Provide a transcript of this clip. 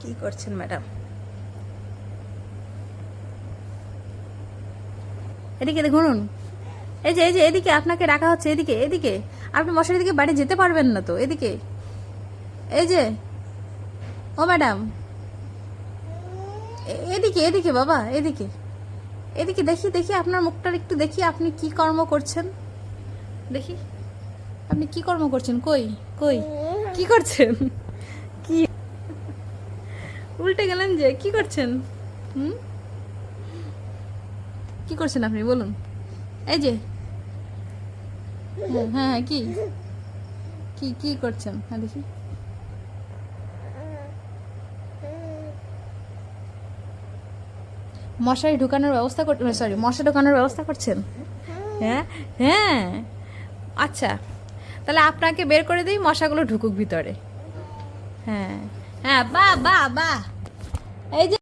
কি করছেন ম্যাডাম? এদিকে দেখুন, এই যে এদিকে আপনাকে ডাকা হচ্ছে, এদিকে এদিকে। আপনি মশারি দিকে বাড়ি যেতে পারবেন না তো, এদিকে। এই যে, ও ম্যাডাম, এদিকে এদিকে বাবা, এদিকে এদিকে। দেখি দেখি আপনার মুখটা একটু দেখি, আপনি কি কর্ম করছেন দেখি। আপনি কি কর্ম করছেন? কই কই কি করছেন? কি উল্টে গেলেন যে, কি করছেন? হুম, কি করছেন আপনি বলুন? এই যে, হ্যাঁ হ্যাঁ, কি কি কি করছেন? হ্যাঁ দেখি। মশারি ঢুকানোর ব্যবস্থা করতে, সরি, মশা ঢুকানোর ব্যবস্থা করছেন? হ্যাঁ হ্যাঁ, আচ্ছা, তাহলে আপনাকে বের করে দিই, মশাগুলো ঢুকুক ভিতরে। হ্যাঁ হ্যাঁ, বাহ বাহ বাহ। এই যে